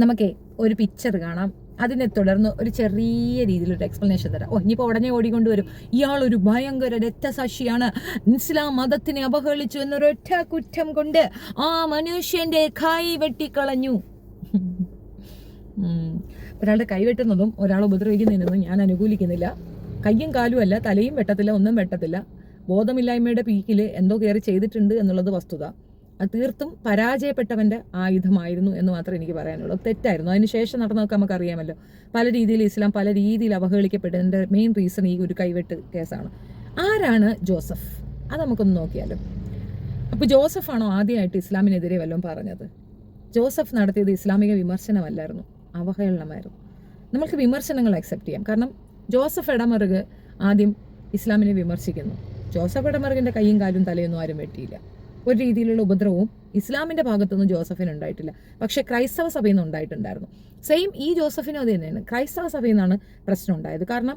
നമുക്കേ ഒരു പിക്ചർ കാണാം, അതിനെ തുടർന്ന് ഒരു ചെറിയ രീതിയിലൊരു എക്സ്പ്ലനേഷൻ തരാം. ഇനിയിപ്പോൾ ഉടനെ ഓടിക്കൊണ്ടുവരും, ഇയാളൊരു ഭയങ്കര രക്തസാക്ഷിയാണ്, ഇസ്ലാം മതത്തിനെ അപഹേളിച്ചു എന്നൊരൊറ്റ കുറ്റം കൊണ്ട് ആ മനുഷ്യന്റെ കൈ വെട്ടിക്കളഞ്ഞു. ഒരാളുടെ കൈ വെട്ടുന്നതും ഒരാളെ ഉപദ്രവിക്കുന്നതിനൊന്നും ഞാൻ അനുകൂലിക്കുന്നില്ല. കയ്യും കാലും അല്ല, തലയും വെട്ടത്തില്ല, ഒന്നും വെട്ടത്തില്ല. ബോധമില്ലായ്മയുടെ പീക്കിൽ എന്തോ കയറി ചെയ്തിട്ടുണ്ട് എന്നുള്ളത് വസ്തുത. അത് തീർത്തും പരാജയപ്പെട്ടവൻ്റെ ആയുധമായിരുന്നു എന്ന് മാത്രമേ എനിക്ക് പറയാനുള്ളൂ. തെറ്റായിരുന്നു. അതിനുശേഷം നടന്നതൊക്കെ നമുക്കറിയാമല്ലോ. പല രീതിയിൽ ഇസ്ലാം പല രീതിയിൽ അവഹേളിക്കപ്പെട്ടതിൻ്റെ മെയിൻ റീസൺ ഈ ഒരു കൈവെട്ട് കേസാണ്. ആരാണ് ജോസഫ്? അത് നമുക്കൊന്ന് നോക്കിയാലോ. അപ്പോൾ ജോസഫാണോ ആദ്യമായിട്ട് ഇസ്ലാമിനെതിരെ വല്ലതും പറഞ്ഞത്? ജോസഫ് നടത്തിയത് ഇസ്ലാമിക വിമർശനമല്ലായിരുന്നു, അവഹേളനമായിരുന്നു. നമ്മൾക്ക് വിമർശനങ്ങൾ അക്സെപ്റ്റ് ചെയ്യാം. കാരണം ജോസഫ് ഇടമറുക് ആദ്യം ഇസ്ലാമിനെ വിമർശിക്കുന്നു. ജോസഫ് ഇടമറുകിൻ്റെ കൈയും കാലും തലയൊന്നും ആരും വെട്ടിയില്ല. ഒരു രീതിയിലുള്ള ഉപദ്രവവും ഇസ്ലാമിൻ്റെ ഭാഗത്തുനിന്നും ജോസഫിന് ഉണ്ടായിട്ടില്ല. പക്ഷേ ക്രൈസ്തവ സഭയിൽ നിന്ന് ഉണ്ടായിട്ടുണ്ടായിരുന്നു. സെയിം ഈ ജോസഫിനും അത് തന്നെയാണ്. ക്രൈസ്തവ സഭയിൽ നിന്നാണ് പ്രശ്നം ഉണ്ടായത്. കാരണം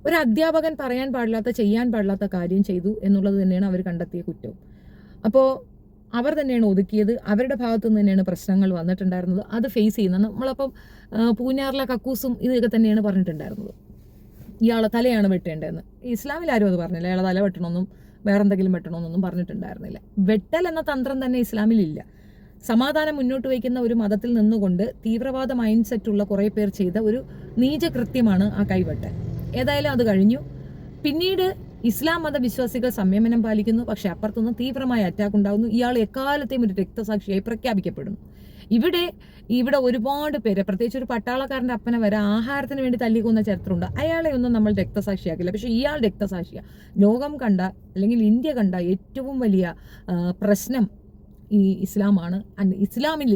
ഒരു അധ്യാപകൻ പറയാൻ പാടില്ലാത്ത, ചെയ്യാൻ പാടില്ലാത്ത കാര്യം ചെയ്തു എന്നുള്ളത് തന്നെയാണ് അവർ കണ്ടെത്തിയ കുറ്റവും. അപ്പോൾ അവർ തന്നെയാണ് ഒതുക്കിയത്. അവരുടെ ഭാഗത്തു നിന്ന് തന്നെയാണ് പ്രശ്നങ്ങൾ വന്നിട്ടുണ്ടായിരുന്നത്. അത് ഫേസ് ചെയ്യുന്നത് നമ്മളപ്പം പൂഞ്ഞാറിലെ കക്കൂസും ഇതൊക്കെ തന്നെയാണ് പറഞ്ഞിട്ടുണ്ടായിരുന്നത്. ഇയാളെ തലയാണ് വെട്ടേണ്ടതെന്ന്. ഇസ്ലാമിൽ ആരും അത് പറഞ്ഞില്ല. ഇയാളെ തല വെട്ടണമെന്നും വേറെന്തെങ്കിലും വെട്ടണമെന്നൊന്നും പറഞ്ഞിട്ടുണ്ടായിരുന്നില്ല. വെട്ടൽ എന്ന തന്ത്രം തന്നെ ഇസ്ലാമിലില്ല. സമാധാനം മുന്നോട്ട് വയ്ക്കുന്ന ഒരു മതത്തിൽ നിന്നുകൊണ്ട് തീവ്രവാദ മൈൻഡ് സെറ്റുള്ള കുറേ പേർ ചെയ്ത ഒരു നീചകൃത്യമാണ് ആ കൈവെട്ടൽ. ഏതായാലും അത് കഴിഞ്ഞു. പിന്നീട് ഇസ്ലാം മതവിശ്വാസികൾ സംയമനം പാലിക്കുന്നു. പക്ഷെ അപ്പുറത്തുനിന്ന് തീവ്രമായ അറ്റാക്ക് ഉണ്ടാകുന്നു. ഇയാൾ എക്കാലത്തെയും ഒരു രക്തസാക്ഷിയായി പ്രഖ്യാപിക്കപ്പെടുന്നു. ഇവിടെ ഒരുപാട് പേര്, പ്രത്യേകിച്ച് ഒരു പട്ടാളക്കാരൻ്റെ അപ്പനെ വരെ ആഹാരത്തിന് വേണ്ടി തല്ലിക്കൊന്ന ചരിത്രമുണ്ട്. അയാളെ ഒന്നും നമ്മൾ രക്തസാക്ഷിയാക്കില്ല. പക്ഷെ ഇയാൾ രക്തസാക്ഷിയാണ്. ലോകം കണ്ട അല്ലെങ്കിൽ ഇന്ത്യ കണ്ട ഏറ്റവും വലിയ പ്രശ്നം ഈ ഇസ്ലാമാണ്. ഇസ്ലാമിൽ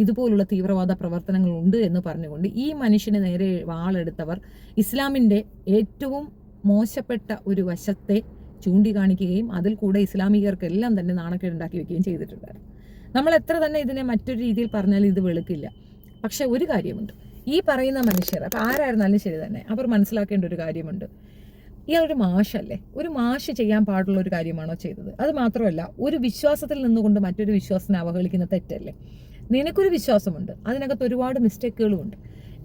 ഇതുപോലുള്ള തീവ്രവാദ പ്രവർത്തനങ്ങൾ ഉണ്ട് എന്ന് പറഞ്ഞുകൊണ്ട് ഈ മനുഷ്യന് നേരെ വാളെടുത്തവർ ഇസ്ലാമിൻ്റെ ഏറ്റവും മോശപ്പെട്ട ഒരു വശത്തെ ചൂണ്ടിക്കാണിക്കുകയും അതിൽ കൂടെ ഇസ്ലാമികർക്കെല്ലാം തന്നെ നാണക്കേടുണ്ടാക്കി വയ്ക്കുകയും ചെയ്തിട്ടുണ്ടായിരുന്നു. നമ്മൾ എത്ര തന്നെ ഇതിനെ മറ്റൊരു രീതിയിൽ പറഞ്ഞാലും ഇത് വെളുക്കില്ല. പക്ഷെ ഒരു കാര്യമുണ്ട്, ഈ പറയുന്ന മനുഷ്യർ, അപ്പം ആരായിരുന്നാലും ശരി തന്നെ, അവർ മനസ്സിലാക്കേണ്ട ഒരു കാര്യമുണ്ട്. ഇയാളൊരു മാഷല്ലേ? ഒരു മാഷ് ചെയ്യാൻ പാടുള്ള ഒരു കാര്യമാണോ ചെയ്തത്? അത് മാത്രമല്ല, ഒരു വിശ്വാസത്തിൽ നിന്നുകൊണ്ട് മറ്റൊരു വിശ്വാസത്തിനെ അവഹേളിക്കുന്ന തെറ്റല്ലേ? നിനക്കൊരു വിശ്വാസമുണ്ട്, അതിനകത്ത് ഒരുപാട് മിസ്റ്റേക്കുകളും ഉണ്ട്.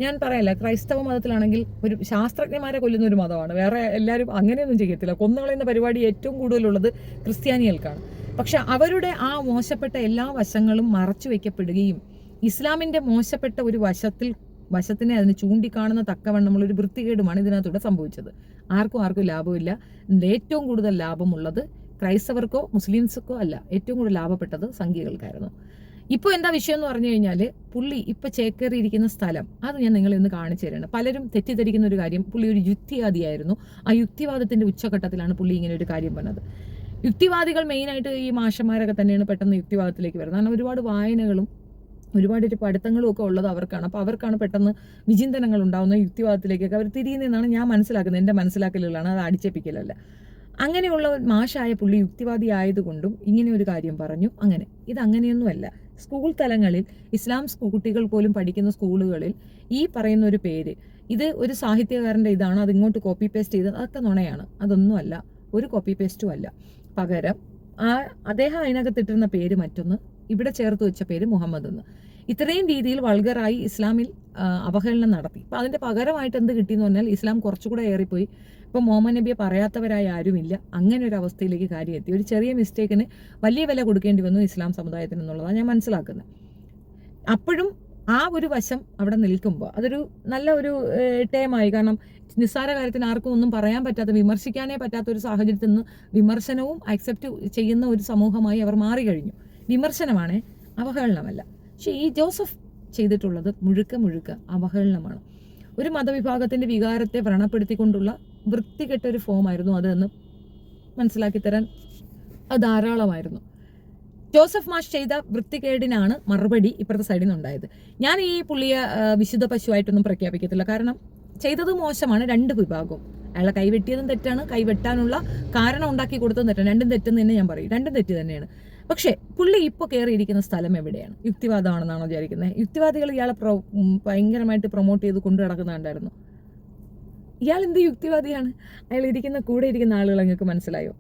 ഞാൻ പറയല്ല, ക്രൈസ്തവ മതത്തിലാണെങ്കിൽ ഒരു ശാസ്ത്രജ്ഞന്മാരെ കൊല്ലുന്ന ഒരു മതമാണ്. വേറെ എല്ലാവരും അങ്ങനെയൊന്നും ചെയ്യത്തില്ല. കൊന്നുകളയുന്ന പരിപാടി ഏറ്റവും കൂടുതലുള്ളത് ക്രിസ്ത്യാനികൾക്കാണ്. പക്ഷെ അവരുടെ ആ മോശപ്പെട്ട എല്ലാ വശങ്ങളും മറച്ചു വയ്ക്കപ്പെടുകയും ഇസ്ലാമിൻ്റെ മോശപ്പെട്ട ഒരു വശത്തിനെ അതിന് ചൂണ്ടിക്കാണുന്ന തക്കവണ്ണമുള്ളൊരു വൃത്തികേടുമാണ് ഇതിനകത്തൂടെ സംഭവിച്ചത്. ആർക്കും ലാഭമില്ല. ഏറ്റവും കൂടുതൽ ലാഭമുള്ളത് ക്രൈസ്തവർക്കോ മുസ്ലിംസൊക്കോ അല്ല. ഏറ്റവും കൂടുതൽ ലാഭപ്പെട്ടത് സംഘികൾക്കായിരുന്നു. ഇപ്പോൾ എന്താ വിഷയം എന്ന് പറഞ്ഞു കഴിഞ്ഞാൽ, പുള്ളി ഇപ്പോൾ ചേക്കേറിയിരിക്കുന്ന സ്ഥലം അത് ഞാൻ നിങ്ങളെ ഒന്ന് കാണിച്ചു തരാണ്. പലരും തെറ്റിദ്ധരിക്കുന്ന ഒരു കാര്യം, പുള്ളി ഒരു യുക്തിവാദിയായിരുന്നു. ആ യുക്തിവാദത്തിൻ്റെ ഉച്ചഘട്ടത്തിലാണ് പുള്ളി ഇങ്ങനെ ഒരു കാര്യം പറഞ്ഞത്. യുക്തിവാദികൾ മെയിനായിട്ട് ഈ മാഷന്മാരൊക്കെ തന്നെയാണ് പെട്ടെന്ന് യുക്തിവാദത്തിലേക്ക് വരുന്നത്. കാരണം ഒരുപാട് വായനകളും ഒരുപാട് പഠിത്തങ്ങളും ഒക്കെ ഉള്ളത് അവർക്കാണ്. അപ്പോൾ അവർക്കാണ് പെട്ടെന്ന് വിചിന്തനങ്ങൾ ഉണ്ടാകുന്ന യുക്തിവാദത്തിലേക്കൊക്കെ അവർ തിരിയുന്നതെന്നാണ് ഞാൻ മനസ്സിലാക്കുന്നത്. എൻ്റെ മനസ്സിലാക്കലുകളാണ്, അത് അടിച്ചേപ്പിക്കലല്ല. അങ്ങനെയുള്ള മാഷായ പുള്ളി യുക്തിവാദി ആയതുകൊണ്ടും ഇങ്ങനെ ഒരു കാര്യം പറഞ്ഞു. ഇതങ്ങനെയൊന്നുമല്ല. സ്കൂൾ തലങ്ങളിൽ ഇസ്ലാം കുട്ടികൾ പോലും പഠിക്കുന്ന സ്കൂളുകളിൽ ഈ പറയുന്ന ഒരു പേര്, ഇത് ഒരു സാഹിത്യകാരൻ്റെ ഇതാണ്, അതിങ്ങോട്ട് കോപ്പി പേസ്റ്റ് ചെയ്ത്, അതൊക്കെ നുണയാണ്. അതൊന്നുമല്ല, ഒരു കോപ്പി പേസ്റ്റും അല്ല. പകരം അദ്ദേഹം അതിനകത്തിട്ടിരുന്ന പേര് മറ്റൊന്ന്, ഇവിടെ ചേർത്ത് വെച്ച പേര് മുഹമ്മദ് എന്ന്. ഇത്രയും രീതിയിൽ വൾഗറായി ഇസ്ലാമിൽ അവഹേളനം നടത്തി. അപ്പം അതിൻ്റെ പകരമായിട്ട് എന്ത് കിട്ടിയെന്ന് പറഞ്ഞാൽ ഇസ്ലാം കുറച്ചുകൂടെ ഏറിപ്പോയി. ഇപ്പം മുഹമ്മദ് നബിയെ പറയാത്തവരായ ആരുമില്ല. അങ്ങനെ ഒരു അവസ്ഥയിലേക്ക് കാര്യം എത്തി. ഒരു ചെറിയ മിസ്റ്റേക്കിന് വലിയ വില കൊടുക്കേണ്ടി വന്നു ഇസ്ലാം സമുദായത്തിന് എന്നുള്ളതാണ് ഞാൻ മനസ്സിലാക്കുന്നത്. അപ്പോഴും ആ ഒരു വശം അവിടെ നിൽക്കുമ്പോൾ അതൊരു നല്ല ഒരു ടൈമായി. കാരണം നിസ്സാര കാര്യത്തിന് ആർക്കും ഒന്നും പറയാൻ പറ്റാത്ത, വിമർശിക്കാനേ പറ്റാത്ത ഒരു സാഹചര്യത്തിൽ നിന്ന് വിമർശനവും അക്സെപ്റ്റ് ചെയ്യുന്ന ഒരു സമൂഹമായി അവർ മാറിക്കഴിഞ്ഞു. വിമർശനമാണ്, അവഹേളനമല്ല. പക്ഷേ ഈ ജോസഫ് ചെയ്തിട്ടുള്ളത് മുഴുക്ക അവഹേളനമാണ്. ഒരു മതവിഭാഗത്തിൻ്റെ വികാരത്തെ വ്രണപ്പെടുത്തിക്കൊണ്ടുള്ള വൃത്തികെട്ടൊരു ഫോമായിരുന്നു അതെന്ന് മനസ്സിലാക്കി തരാൻ അത് ധാരാളമായിരുന്നു. ജോസഫ് മാഷ് ചെയ്ത വൃത്തികേടിനാണ് മറുപടി ഇപ്പുറത്തെ സൈഡിൽ നിന്നുണ്ടായത്. ഞാൻ ഈ പുള്ളിയെ വിശുദ്ധ പശുവായിട്ടൊന്നും പ്രഖ്യാപിക്കത്തില്ല. കാരണം ചെയ്തത് മോശമാണ്. രണ്ട് വിഭാഗവും. അയാളെ കൈവെട്ടിയതും തെറ്റാണ്, കൈവെട്ടാനുള്ള കാരണം ഉണ്ടാക്കി കൊടുത്തതും തെറ്റാണ്. രണ്ടും തെറ്റെന്ന് തന്നെ ഞാൻ പറയും. രണ്ടും തെറ്റ് തന്നെയാണ്. പക്ഷേ പുള്ളി ഇപ്പോൾ കയറിയിരിക്കുന്ന സ്ഥലം എവിടെയാണ്? യുക്തിവാദമാണെന്നാണോ വിചാരിക്കുന്നത്? യുക്തിവാദികൾ ഇയാളെ ഭയങ്കരമായിട്ട് പ്രൊമോട്ട് ചെയ്ത് കൊണ്ടു നടക്കുന്നുണ്ടായിരുന്നു. ഇയാൾ എന്ത് യുക്തിവാദിയാണ്? അയാൾ കൂടെ ഇരിക്കുന്ന ആളുകൾ നിങ്ങൾക്ക് മനസ്സിലായോ?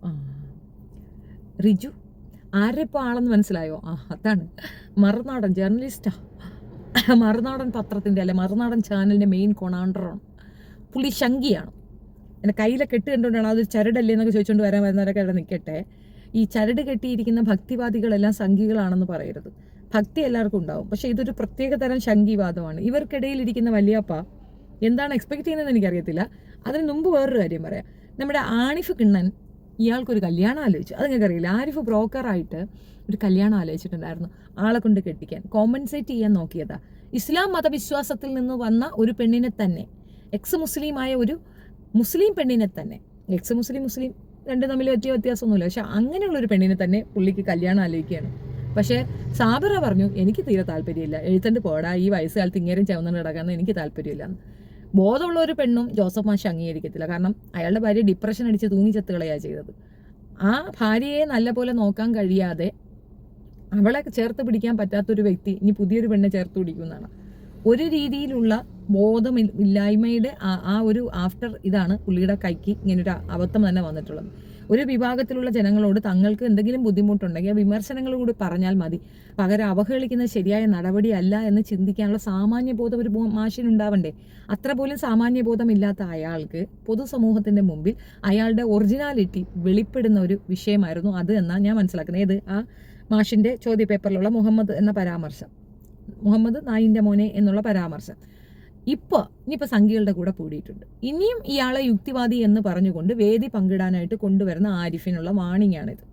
റിജു ആരുടെ ഇപ്പോൾ ആളെന്ന് മനസ്സിലായോ? അതാണ് മറുനാടൻ ജേർണലിസ്റ്റാ. മറുനാടൻ പത്രത്തിൻ്റെ അല്ലെ മറുനാടൻ ചാനലിൻ്റെ മെയിൻ കൊണാണ്ടറാണ്. പുള്ളി ശങ്കിയാണ്. എൻ്റെ കയ്യിലെ കെട്ട് കണ്ടുകൊണ്ടാണ് അതൊരു ചരടല്ലേ എന്നൊക്കെ ചോദിച്ചുകൊണ്ട് വരുന്നവരൊക്കെ അവിടെ നിൽക്കട്ടെ. ഈ ചരട് കെട്ടിയിരിക്കുന്ന ഭക്തിവാദികളെല്ലാം സംഘികളാണെന്ന് പറയരുത്. ഭക്തി എല്ലാവർക്കും ഉണ്ടാവും, പക്ഷേ ഇതൊരു പ്രത്യേക തരം ശങ്കിവാദമാണ്. ഇവർക്കിടയിൽ ഇരിക്കുന്ന വലിയപ്പ എന്താണ് എക്സ്പെക്ട് ചെയ്യുന്നതെന്ന് എനിക്കറിയത്തില്ല. അതിന് മുമ്പ് വേറൊരു കാര്യം പറയാം. നമ്മുടെ ആണിഫ് കിണ്ണൻ ഇയാൾക്കൊരു കല്യാണം ആലോചിച്ചു. അത് നിങ്ങൾക്കറിയില്ല. ആരിഫ് ബ്രോക്കറായിട്ട് ഒരു കല്യാണം ആലോചിച്ചിട്ടുണ്ടായിരുന്നു, ആളെ കൊണ്ട് കെട്ടിക്കാൻ. കോമ്പൻസേറ്റ് ചെയ്യാൻ നോക്കിയതാ. ഇസ്ലാം മതവിശ്വാസത്തിൽ നിന്ന് വന്ന ഒരു പെണ്ണിനെ തന്നെ, എക്സ് മുസ്ലിമായ ഒരു മുസ്ലിം പെണ്ണിനെ തന്നെ, എക്സ് മുസ്ലിം രണ്ടും തമ്മിൽ പറ്റിയ വ്യത്യാസമൊന്നുമില്ല, പക്ഷെ അങ്ങനെയുള്ളൊരു പെണ്ണിനെ തന്നെ പുള്ളിക്ക് കല്യാണം ആലോചിക്കുകയാണ്. പക്ഷേ സാബിറ പറഞ്ഞു, എനിക്ക് തീരെ താല്പര്യമില്ല, എഴുത്തണ്ട് പോടാ, ഈ വയസ്സുകാലത്ത് ഇങ്ങേരും ചവന്നു കിടക്കാമെന്ന് എനിക്ക് താല്പര്യമില്ല. ബോധമുള്ള ഒരു പെണ്ണും ജോസഫ് മാഷ് അംഗീകരിക്കത്തില്ല. കാരണം അയാളുടെ ഭാര്യ ഡിപ്രഷൻ അടിച്ച് തൂങ്ങിച്ചത്ത് കളയാണ് ചെയ്തത്. ആ ഭാര്യയെ നല്ലപോലെ നോക്കാൻ കഴിയാതെ അവളെ ചേർത്ത് പിടിക്കാൻ പറ്റാത്തൊരു വ്യക്തി ഇനി പുതിയൊരു പെണ്ണെ ചേർത്ത് പിടിക്കുന്നതാണ്. ഒരു രീതിയിലുള്ള ബോധമില്ലായ്മയുടെ ആ ഒരു ആഫ്റ്റർ ഇതാണ് പുള്ളിയുടെ കൈക്ക് ഇങ്ങനൊരു അബദ്ധം തന്നെ വന്നിട്ടുള്ളത്. ഒരു വിഭാഗത്തിലുള്ള ജനങ്ങളോട് തങ്ങൾക്ക് എന്തെങ്കിലും ബുദ്ധിമുട്ടുണ്ടെങ്കിൽ വിമർശനങ്ങൾ കൂടി പറഞ്ഞാൽ മതി, പകരം അവഹേളിക്കുന്നത് ശരിയായ നടപടിയല്ല എന്ന് ചിന്തിക്കാനുള്ള സാമാന്യബോധം ഒരു മാഷിനുണ്ടാവണ്ടേ? അത്ര പോലും സാമാന്യബോധമില്ലാത്ത അയാൾക്ക് പൊതുസമൂഹത്തിൻ്റെ മുമ്പിൽ അയാളുടെ ഒറിജിനാലിറ്റി വെളിപ്പെടുന്ന ഒരു വിഷയമായിരുന്നു അത് എന്നാണ് ഞാൻ മനസ്സിലാക്കുന്നത്. ഏത് ആ മാഷിൻ്റെ ചോദ്യപേപ്പറിലുള്ള മുഹമ്മദ് എന്ന പരാമർശം, മുഹമ്മദ് നായിൻ്റെ മോനെ എന്നുള്ള പരാമർശം ഇനിയിപ്പോൾ സംഘികളുടെ കൂടെ കൂടിയിട്ടുണ്ട്. ഇനിയും ഇയാളെ യുക്തിവാദി എന്ന് പറഞ്ഞുകൊണ്ട് വേദി പങ്കിടാനായിട്ട് കൊണ്ടുവരുന്ന ആരിഫിനുള്ള വാണിംഗ് ആണിത്.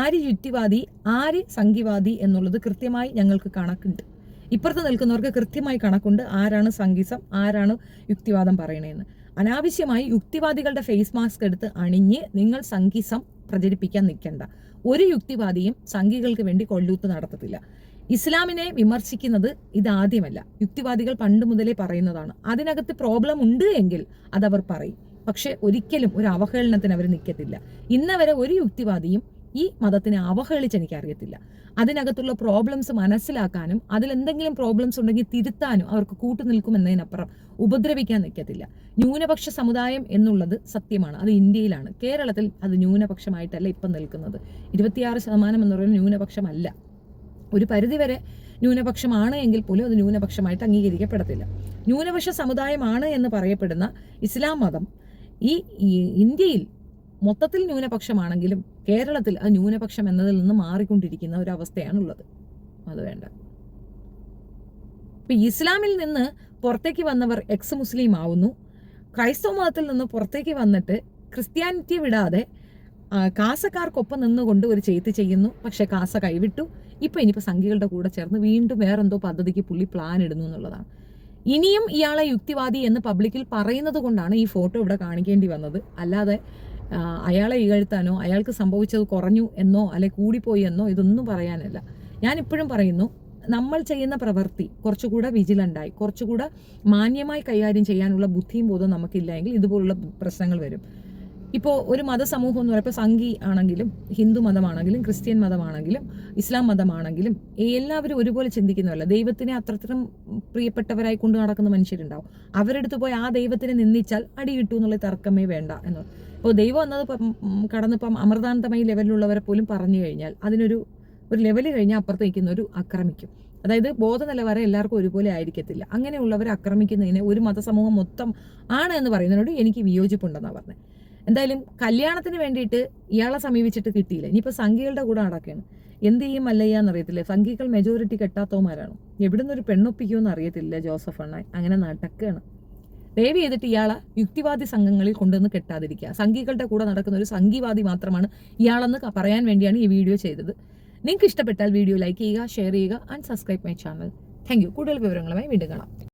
ആര് യുക്തിവാദി, ആര് സംഘിവാദി എന്നുള്ളത് കൃത്യമായി ഞങ്ങൾക്ക് കണക്കുണ്ട്. ഇപ്പുറത്ത് നിൽക്കുന്നവർക്ക് കൃത്യമായി കണക്കുണ്ട് ആരാണ് സംഘിസം, ആരാണ് യുക്തിവാദം പറയണതെന്ന്. അനാവശ്യമായി യുക്തിവാദികളുടെ ഫേസ് മാസ്ക് എടുത്ത് അണിഞ്ഞ് നിങ്ങൾ സംഘിസം പ്രചരിപ്പിക്കാൻ നിൽക്കണ്ട. ഒരു യുക്തിവാദിയും സംഘികൾക്ക് വേണ്ടി കൊല്ലൂത്ത് നടത്തത്തില്ല. ഇസ്ലാമിനെ വിമർശിക്കുന്നത് ഇതാദ്യമല്ല, യുക്തിവാദികൾ പണ്ട് മുതലേ പറയുന്നതാണ്. അതിനകത്ത് പ്രോബ്ലം ഉണ്ട് എങ്കിൽ അതവർ പറയും, പക്ഷെ ഒരിക്കലും ഒരു അവഹേളനത്തിന് അവർ നിൽക്കത്തില്ല. ഇന്നവരെ ഒരു യുക്തിവാദിയും ഈ മതത്തിനെ അവഹേളിച്ച് എനിക്കറിയത്തില്ല. അതിനകത്തുള്ള പ്രോബ്ലംസ് മനസ്സിലാക്കാനും അതിലെന്തെങ്കിലും പ്രോബ്ലംസ് ഉണ്ടെങ്കിൽ തിരുത്താനും അവർക്ക് കൂട്ടുനിൽക്കുമെന്നതിനപ്പുറം ഉപദ്രവിക്കാൻ നിൽക്കത്തില്ല. ന്യൂനപക്ഷ സമുദായം എന്നുള്ളത് സത്യമാണ്, അത് ഇന്ത്യയിലാണ്. കേരളത്തിൽ അത് ന്യൂനപക്ഷമായിട്ടല്ല ഇപ്പം നിൽക്കുന്നത്. 26% എന്ന് പറയുന്നത് ന്യൂനപക്ഷമല്ല. ഒരു പരിധിവരെ ന്യൂനപക്ഷമാണ് എങ്കിൽ പോലും അത് ന്യൂനപക്ഷമായിട്ട് അംഗീകരിക്കപ്പെടത്തില്ല. ന്യൂനപക്ഷ സമുദായമാണ് എന്ന് പറയപ്പെടുന്ന ഇസ്ലാം മതം ഈ ഇന്ത്യയിൽ മൊത്തത്തിൽ ന്യൂനപക്ഷമാണെങ്കിലും കേരളത്തിൽ അത് ന്യൂനപക്ഷം എന്നതിൽ നിന്ന് മാറിക്കൊണ്ടിരിക്കുന്ന ഒരവസ്ഥയാണുള്ളത്. അത് വേണ്ട. ഇപ്പം ഇസ്ലാമിൽ നിന്ന് പുറത്തേക്ക് വന്നവർ എക്സ് മുസ്ലിം ആവുന്നു, ക്രൈസ്തവ മതത്തിൽ നിന്ന് പുറത്തേക്ക് വന്നിട്ട് ക്രിസ്ത്യാനിറ്റി വിടാതെ കാസക്കാർക്കൊപ്പം നിന്നുകൊണ്ട് ഒരു ചെയ്ത്ത് ചെയ്യുന്നു. പക്ഷെ കാസ കൈവിട്ടു. ഇനിയിപ്പോൾ സംഘികളുടെ കൂടെ ചേർന്ന് വീണ്ടും വേറെന്തോ പദ്ധതിക്ക് പുള്ളി പ്ലാൻ ഇടുന്നു എന്നുള്ളതാണ്. ഇനിയും ഇയാളെ യുക്തിവാദി എന്ന് പബ്ലിക്കിൽ പറയുന്നത് കൊണ്ടാണ് ഈ ഫോട്ടോ ഇവിടെ കാണിക്കേണ്ടി വന്നത്. അല്ലാതെ അയാളെ ഇകഴ്ത്താനോ അയാൾക്ക് സംഭവിച്ചത് കുറഞ്ഞു എന്നോ അല്ലെ കൂടിപ്പോയി എന്നോ ഇതൊന്നും പറയാനല്ല. ഞാനിപ്പോഴും പറയുന്നു, നമ്മൾ ചെയ്യുന്ന പ്രവൃത്തി കുറച്ചുകൂടെ വിജിലൻ്റായി കുറച്ചുകൂടെ മാന്യമായി കൈകാര്യം ചെയ്യാനുള്ള ബുദ്ധിയും ബോധവും നമുക്കില്ല എങ്കിൽ ഇതുപോലുള്ള പ്രശ്നങ്ങൾ വരും. ഇപ്പോൾ ഒരു മതസമൂഹം എന്ന് പറയുമ്പോൾ സംഘി ആണെങ്കിലും ഹിന്ദു മതമാണെങ്കിലും ക്രിസ്ത്യൻ മതമാണെങ്കിലും ഇസ്ലാം മതമാണെങ്കിലും എല്ലാവരും ഒരുപോലെ ചിന്തിക്കുന്നവരല്ല. ദൈവത്തിനെ അത്രത്തരം പ്രിയപ്പെട്ടവരായി കൊണ്ട് നടക്കുന്ന മനുഷ്യരുണ്ടാവും. അവരെടുത്ത് പോയി ആ ദൈവത്തിനെ നിന്ദിച്ചാൽ അടി കിട്ടൂ എന്നുള്ള തർക്കമേ വേണ്ട എന്ന്. ഇപ്പോൾ ദൈവം എന്നത് കടന്നിപ്പം അമൃതാനന്ദമയ ലെവലിലുള്ളവരെ പോലും പറഞ്ഞു കഴിഞ്ഞാൽ അതിനൊരു ലെവല് കഴിഞ്ഞാൽ അപ്പുറത്ത് നിൽക്കുന്നവർ ആക്രമിക്കും. അതായത് ബോധ നിലവാരം എല്ലാവർക്കും ഒരുപോലെ ആയിരിക്കത്തില്ല. അങ്ങനെയുള്ളവരെ ആക്രമിക്കുന്നതിന് ഒരു മതസമൂഹം മൊത്തം ആണ് എന്ന് പറയുന്നതിനോട് എനിക്ക് വിയോജിപ്പുണ്ടെന്നാണ് പറഞ്ഞത്. എന്തായാലും കല്യാണത്തിന് വേണ്ടിയിട്ട് ഇയാളെ സമീപിച്ചിട്ട് കിട്ടിയില്ല. ഇനിയിപ്പോൾ സംഘികളുടെ കൂടെ നടക്കുകയാണ്. എന്ത് ചെയ്യും മല്ലയ്യാന്ന് അറിയത്തില്ല. സംഘികൾ മെജോറിറ്റി കെട്ടാത്തവന്മാരാണ്. എവിടുന്നൊരു പെണ്ണൊപ്പിക്കുമെന്ന് അറിയത്തില്ല ജോസഫ് അണ്ണ. അങ്ങനെ നടക്കുകയാണ്. ദയവ് ചെയ്തിട്ട് ഇയാളെ യുക്തിവാദി സംഘങ്ങളിൽ കൊണ്ടുവന്ന് കെട്ടാതിരിക്കുക. സംഘികളുടെ കൂടെ നടക്കുന്ന ഒരു സംഘിവാദി മാത്രമാണ് ഇയാളെന്ന് പറയാൻ വേണ്ടിയാണ് ഈ വീഡിയോ ചെയ്തത്. നിങ്ങൾക്ക് ഇഷ്ടപ്പെട്ടാൽ വീഡിയോ ലൈക്ക് ചെയ്യുക, ഷെയർ ചെയ്യുക and subscribe my channel. Thank you. കൂടുതൽ വിവരങ്ങളുമായി വീണ്ടും കാണാം.